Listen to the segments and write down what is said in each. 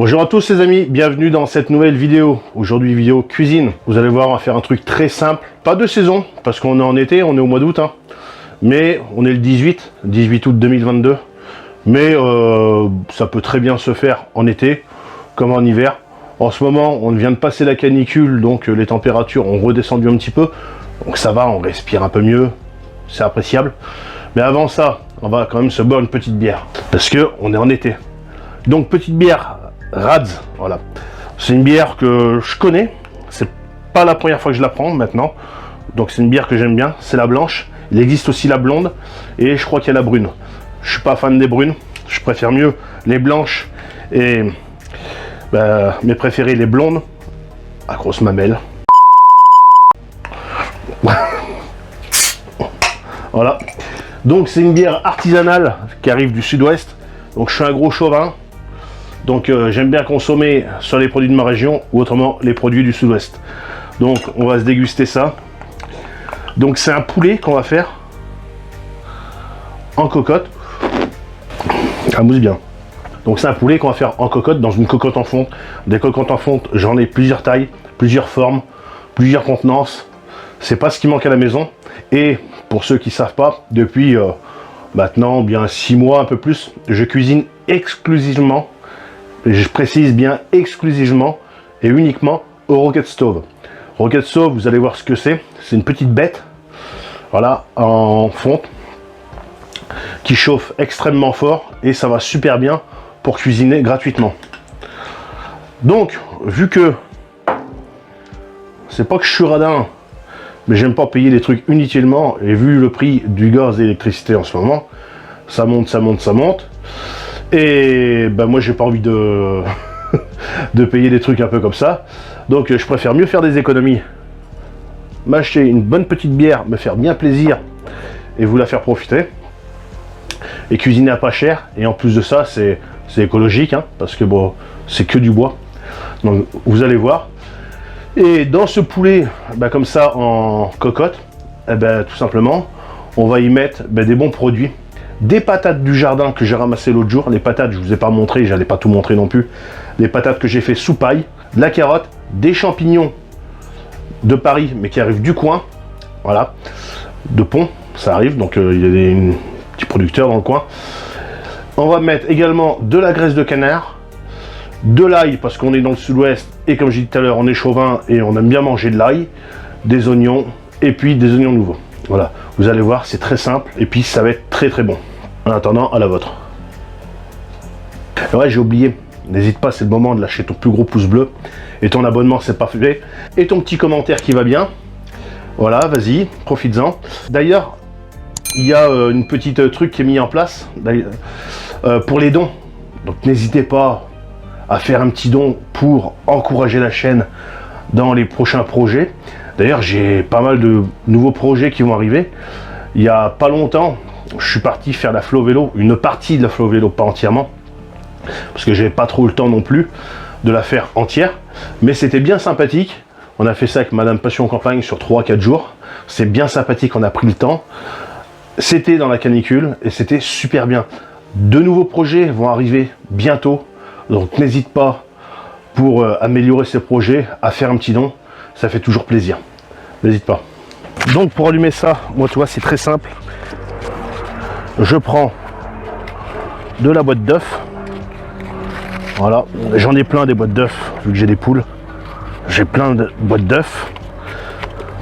Bonjour à tous les amis, bienvenue dans cette nouvelle vidéo. Aujourd'hui vidéo cuisine. Vous allez voir, on va faire un truc très simple. Pas de saison, parce qu'on est en été, on est au mois d'août. Hein. Mais on est le 18 août 2022. Mais ça peut très bien se faire en été, comme en hiver. En ce moment, on vient de passer la canicule, donc les températures ont redescendu un petit peu. Donc ça va, on respire un peu mieux, c'est appréciable. Mais avant ça, on va quand même se boire une petite bière. Parce que on est en été. Donc petite bière Radz, voilà. C'est une bière que je connais. C'est pas la première fois que je la prends maintenant. Donc c'est une bière que j'aime bien. C'est la blanche. Il existe aussi la blonde. Et je crois qu'il y a la brune. Je suis pas fan des brunes. Je préfère mieux les blanches. Et mes préférées, les blondes. À grosse mamelle. Voilà. Donc c'est une bière artisanale qui arrive du sud-ouest. Donc je suis un gros chauvin. Donc j'aime bien consommer soit les produits de ma région ou autrement les produits du sud-ouest. Donc on va se déguster ça. Donc c'est un poulet qu'on va faire en cocotte. Ça mousse bien. Donc c'est un poulet qu'on va faire en cocotte, dans une cocotte en fonte. Des cocottes en fonte, j'en ai plusieurs tailles, plusieurs formes, plusieurs contenances. C'est pas ce qui manque à la maison. Et pour ceux qui savent pas, depuis maintenant bien 6 mois, un peu plus, je cuisine exclusivement. Et je précise bien exclusivement et uniquement au Rocket Stove. Rocket Stove, vous allez voir ce que c'est. C'est une petite bête, voilà, en fonte, qui chauffe extrêmement fort et ça va super bien pour cuisiner gratuitement. Donc, vu que c'est pas que je suis radin, mais j'aime pas payer des trucs inutilement et vu le prix du gaz et l'électricité en ce moment, ça monte, ça monte, ça monte. Et moi j'ai pas envie de de payer des trucs un peu comme ça, donc je préfère mieux faire des économies, m'acheter une bonne petite bière, me faire bien plaisir et vous la faire profiter et cuisiner à pas cher. Et en plus de ça c'est écologique, hein, parce que bon, c'est que du bois, donc vous allez voir. Et dans ce poulet comme ça en cocotte, tout simplement on va y mettre des bons produits. Des patates du jardin que j'ai ramassées l'autre jour. Les patates, je vous ai pas montré, j'allais pas tout montrer non plus. Les patates que j'ai fait sous paille, de la carotte, des champignons de Paris, mais qui arrivent du coin. Voilà, de Pont, ça arrive, donc il y a des petits producteurs dans le coin. On va mettre également de la graisse de canard, de l'ail, parce qu'on est dans le sud-ouest, et comme j'ai dit tout à l'heure, on est chauvin et on aime bien manger de l'ail, des oignons, et puis des oignons nouveaux. Voilà, vous allez voir, c'est très simple, et puis ça va être très très bon. En attendant, à la vôtre. Ouais, j'ai oublié, n'hésite pas, c'est le moment de lâcher ton plus gros pouce bleu, et ton abonnement, c'est pas fait, et ton petit commentaire qui va bien. Voilà, vas-y, profites-en. D'ailleurs, il y a une petite truc qui est mis en place pour les dons. Donc n'hésitez pas à faire un petit don pour encourager la chaîne dans les prochains projets. D'ailleurs, j'ai pas mal de nouveaux projets qui vont arriver. Il y a pas longtemps, je suis parti faire la flow vélo, une partie de la flow vélo, pas entièrement, parce que j'avais pas trop le temps non plus de la faire entière, mais c'était bien sympathique. On a fait ça avec Madame Passion Campagne sur 3-4 jours. C'est bien sympathique, on a pris le temps. C'était dans la canicule et c'était super bien. De nouveaux projets vont arriver bientôt, donc n'hésite pas pour améliorer ces projets à faire un petit don, ça fait toujours plaisir. N'hésite pas. Donc pour allumer ça, moi tu vois, c'est très simple. Je prends de la boîte d'œufs. Voilà, j'en ai plein des boîtes d'œufs, vu que j'ai des poules. J'ai plein de boîtes d'œufs.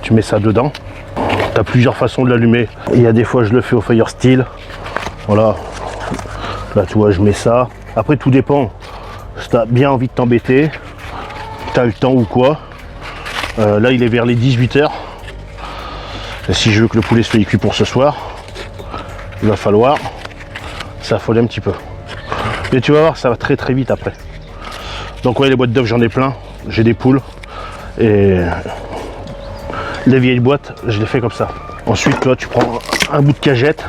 Tu mets ça dedans. Tu as plusieurs façons de l'allumer. Il y a des fois je le fais au fire steel. Voilà. Là tu vois, je mets ça. Après tout dépend. Si tu as bien envie de t'embêter, tu as le temps ou quoi. Là il est vers les 18h. Et si je veux que le poulet soit cuit pour ce soir, il va falloir s'affoler un petit peu. Mais tu vas voir, ça va très très vite après. Donc ouais, les boîtes d'œufs, j'en ai plein. J'ai des poules. Et les vieilles boîtes, je les fais comme ça. Ensuite, toi, tu prends un bout de cagette.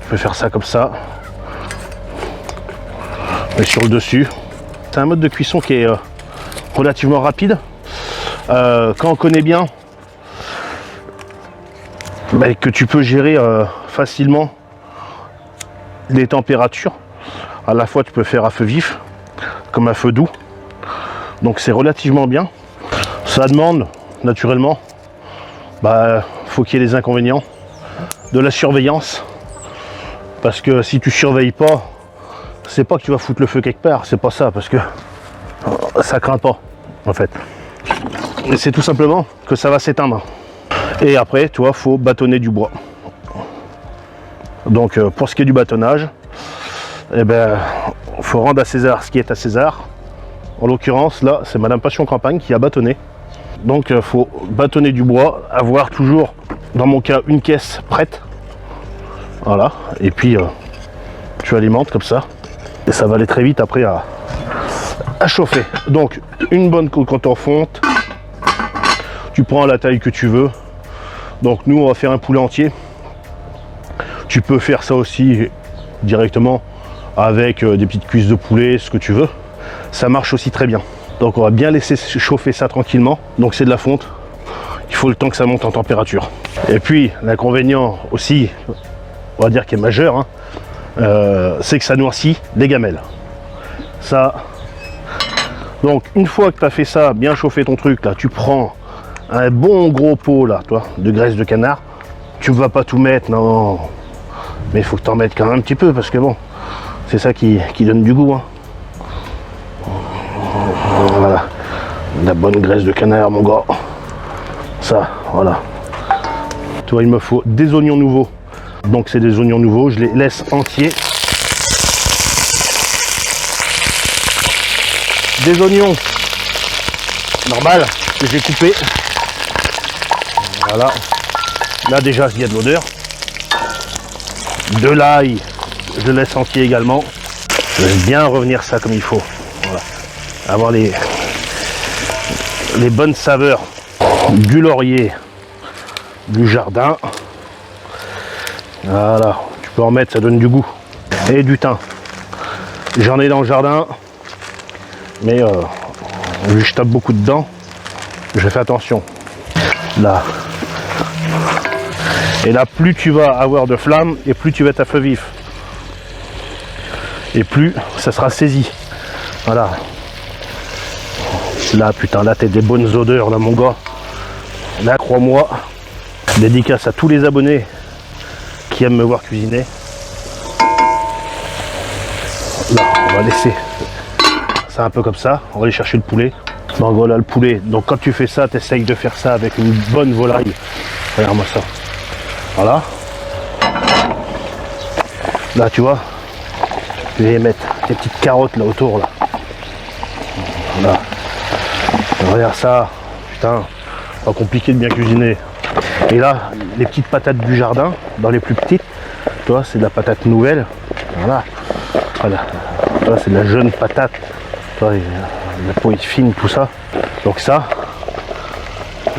Je vais faire ça comme ça. Et sur le dessus. C'est un mode de cuisson qui est relativement rapide. Quand on connaît bien, que tu peux gérer facilement les températures. À la fois tu peux faire à feu vif comme un feu doux. Donc c'est relativement bien. Ça demande, naturellement, faut qu'il y ait les inconvénients, de la surveillance. Parce que si tu surveilles pas, c'est pas que tu vas foutre le feu quelque part, c'est pas ça, parce que ça craint pas, en fait. Et c'est tout simplement que ça va s'éteindre. Et après, tu vois, faut bâtonner du bois. Donc pour ce qui est du bâtonnage, eh ben, faut rendre à César ce qui est à César. En l'occurrence, là, c'est Madame Passion Campagne qui a bâtonné. Donc faut bâtonner du bois, avoir toujours, dans mon cas, une caisse prête. Voilà, et puis tu alimentes comme ça. Et ça va aller très vite après à chauffer. Donc une bonne cocotte en fonte. Tu prends la taille que tu veux. Donc nous on va faire un poulet entier. Tu peux faire ça aussi directement avec des petites cuisses de poulet, ce que tu veux. Ça marche aussi très bien. Donc on va bien laisser chauffer ça tranquillement. Donc c'est de la fonte. Il faut le temps que ça monte en température. Et puis l'inconvénient aussi, on va dire qui est majeur, hein, c'est que ça noircit les gamelles. Ça. Donc une fois que tu as fait ça, bien chauffer ton truc là, tu prends un bon gros pot là, toi, de graisse de canard. Tu ne vas pas tout mettre, non. Mais il faut que tu en mettes quand même un petit peu parce que bon, c'est ça qui donne du goût. Hein. Voilà. La bonne graisse de canard, mon gars. Ça, voilà. Tu vois, il me faut des oignons nouveaux. Donc c'est des oignons nouveaux, je les laisse entiers. Des oignons normal que j'ai coupé. Voilà. Là déjà il y a de l'odeur. De l'ail, je laisse entier également. Je laisse bien revenir ça comme il faut. Voilà. Avoir les bonnes saveurs du laurier, du jardin. Voilà, tu peux en mettre, ça donne du goût. Et du thym. J'en ai dans le jardin, mais vu que je tape beaucoup dedans, je fais attention. Là. Et là, plus tu vas avoir de flammes, et plus tu vas être à feu vif. Et plus ça sera saisi. Voilà. Là, putain, là, t'as des bonnes odeurs, là, mon gars. Là, crois-moi, dédicace à tous les abonnés qui aiment me voir cuisiner. Là, on va laisser ça un peu comme ça. On va aller chercher le poulet. Donc voilà le poulet. Donc quand tu fais ça, tu essayes de faire ça avec une bonne volaille. Regarde-moi ça. Voilà. Là, tu vois, je vais mettre des petites carottes là autour. Là. Voilà. Regarde ça. Putain, pas compliqué de bien cuisiner. Et là, les petites patates du jardin, dans les plus petites, tu vois, c'est de la patate nouvelle. Voilà. Voilà. Là, c'est de la jeune patate. Tu vois, la peau est fine, tout ça. Donc ça,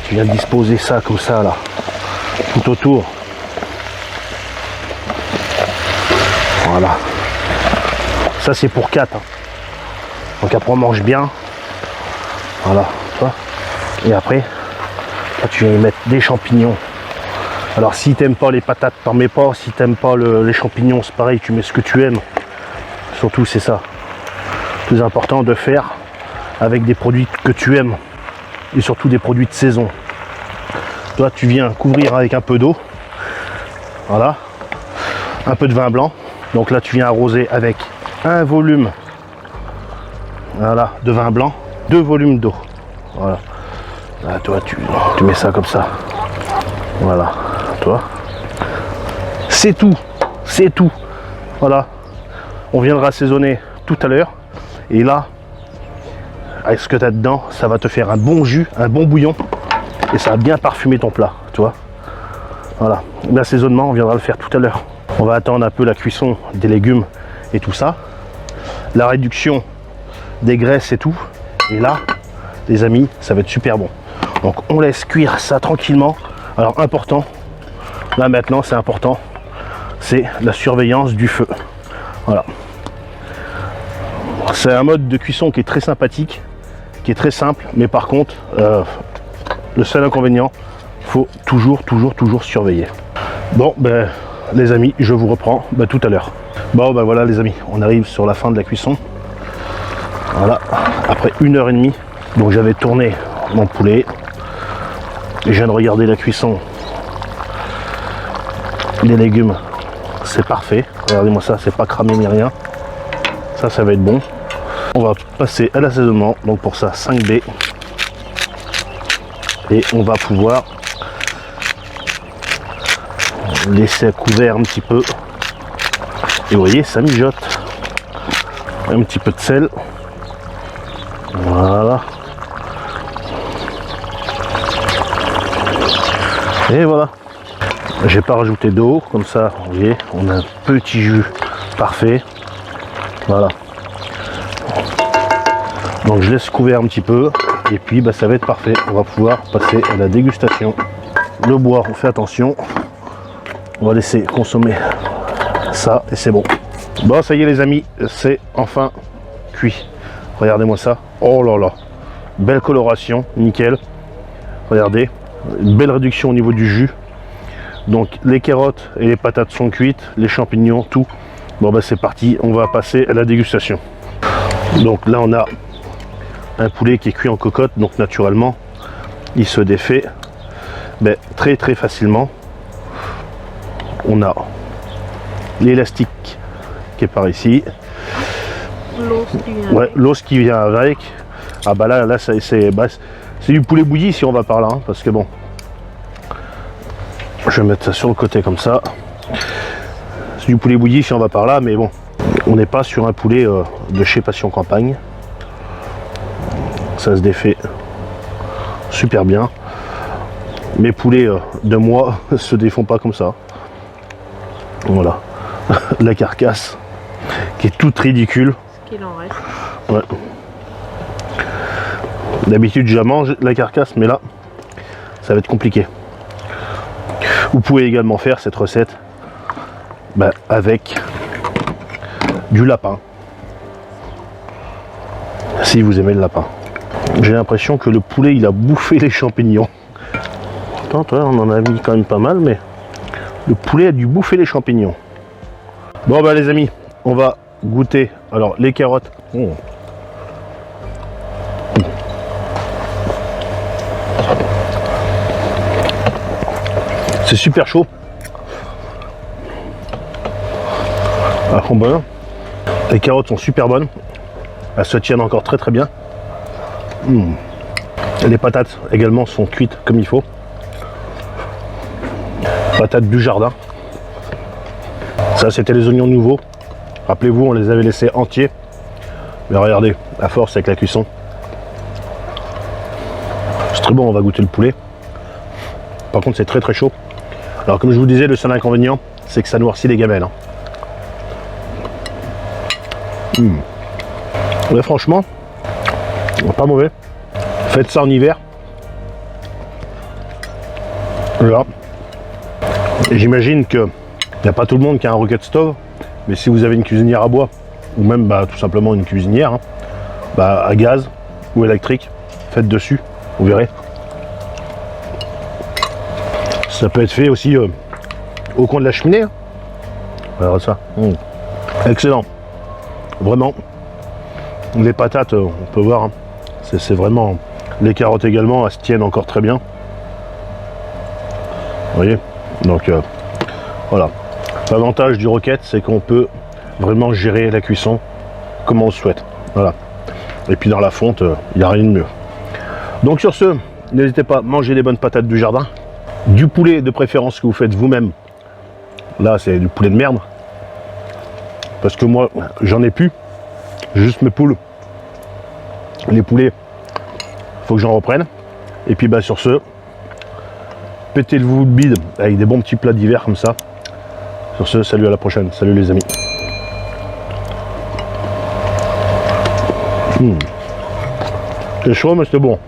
tu viens de disposer ça comme ça, là, tout autour. Voilà. Ça, c'est pour 4. Hein. Donc après, on mange bien. Voilà. Tu vois. Et après, là, tu viens y mettre des champignons. Alors si t'aimes pas les patates, t'en mets pas. Si t'aimes pas les champignons, c'est pareil, tu mets ce que tu aimes. Surtout c'est ça. Plus important de faire avec des produits que tu aimes. Et surtout des produits de saison. Toi tu viens couvrir avec un peu d'eau. Voilà. Un peu de vin blanc. Donc là tu viens arroser avec un volume. Voilà, de vin blanc. 2 volumes d'eau. Voilà. Là toi tu mets ça comme ça. Voilà. Toi. C'est tout. C'est tout. Voilà. On viendra assaisonner tout à l'heure. Et là, avec ce que tu as dedans, ça va te faire un bon jus, un bon bouillon. Et ça va bien parfumer ton plat, tu vois. Voilà. L'assaisonnement, on viendra le faire tout à l'heure. On va attendre un peu la cuisson des légumes et tout ça. La réduction des graisses et tout. Et là, les amis, ça va être super bon. Donc on laisse cuire ça tranquillement. Alors important, là maintenant c'est important, c'est la surveillance du feu. Voilà. C'est un mode de cuisson qui est très sympathique, qui est très simple, mais par contre, le seul inconvénient, il faut toujours surveiller. Bon, ben les amis, je vous reprends tout à l'heure. Bon, ben voilà les amis, on arrive sur la fin de la cuisson. Voilà, après 1h30. Donc j'avais tourné mon poulet. Et je viens de regarder la cuisson. Les légumes, c'est parfait. Regardez-moi ça, c'est pas cramé ni rien. Ça va être bon. On va passer à l'assaisonnement. Donc pour ça, 5B. Et on va pouvoir laisser à couvert un petit peu. Et vous voyez, ça mijote. Un petit peu de sel. Voilà. Et voilà. J'ai pas rajouté d'eau, comme ça, vous voyez, on a un petit jus parfait. Voilà. Donc je laisse couvert un petit peu. Et puis bah, ça va être parfait. On va pouvoir passer à la dégustation. Le bois, on fait attention. On va laisser consommer ça et c'est bon. Bon, ça y est les amis, c'est enfin cuit. Regardez-moi ça. Oh là là. Belle coloration, nickel. Regardez. Une belle réduction au niveau du jus. Donc les carottes et les patates sont cuites. Les champignons, tout. Bon bah c'est parti. On va passer à la dégustation. Donc là on a un poulet qui est cuit en cocotte. Donc naturellement, il se défait très très facilement. On a l'élastique qui est par ici. L'os qui vient avec. Ah bah là c'est du poulet bouilli si on va par là, hein, parce que bon, je vais mettre ça sur le côté comme ça. C'est du poulet bouilli si on va par là, mais bon, on n'est pas sur un poulet de chez Passion Campagne. Ça se défait super bien. Mes poulets de moi se défont pas comme ça. Voilà, la carcasse qui est toute ridicule. Ce qu'il en reste. Ouais. D'habitude je mange la carcasse, mais là ça va être compliqué. Vous pouvez également faire cette recette avec du lapin, si vous aimez le lapin. J'ai l'impression que le poulet il a bouffé les champignons. Attends, on en a mis quand même pas mal, mais le poulet a dû bouffer les champignons. Bon bah les amis, on va goûter. Alors les carottes. C'est super chaud. Bon. Les carottes sont super bonnes. Elles se tiennent encore très très bien. Les patates également sont cuites comme il faut. Patates du jardin. Ça c'était les oignons nouveaux. Rappelez-vous, on les avait laissés entiers. Mais regardez, à force avec la cuisson. C'est très bon, on va goûter le poulet. Par contre c'est très très chaud. Alors comme je vous disais, le seul inconvénient, c'est que ça noircit les gamelles. Mais franchement, pas mauvais. Faites ça en hiver. Là. J'imagine que il n'y a pas tout le monde qui a un rocket stove, mais si vous avez une cuisinière à bois, ou même tout simplement une cuisinière, à gaz ou électrique, faites dessus, vous verrez. Ça peut être fait aussi au coin de la cheminée. Voilà ça. Excellent. Vraiment. Les patates, on peut voir. C'est vraiment. Les carottes également, elles se tiennent encore très bien. Vous voyez. Donc voilà. L'avantage du rocket, c'est qu'on peut vraiment gérer la cuisson comme on le souhaite. Voilà. Et puis dans la fonte, il n'y a rien de mieux. Donc sur ce, n'hésitez pas à manger des bonnes patates du jardin. Du poulet de préférence que vous faites vous-même. Là c'est du poulet de merde. Parce que moi j'en ai plus. J'ai juste mes poules. Les poulets, faut que j'en reprenne. Et puis sur ce, pétez-vous le bide avec des bons petits plats d'hiver comme ça. Sur ce, salut, à la prochaine. Salut les amis. C'est chaud mais c'est bon.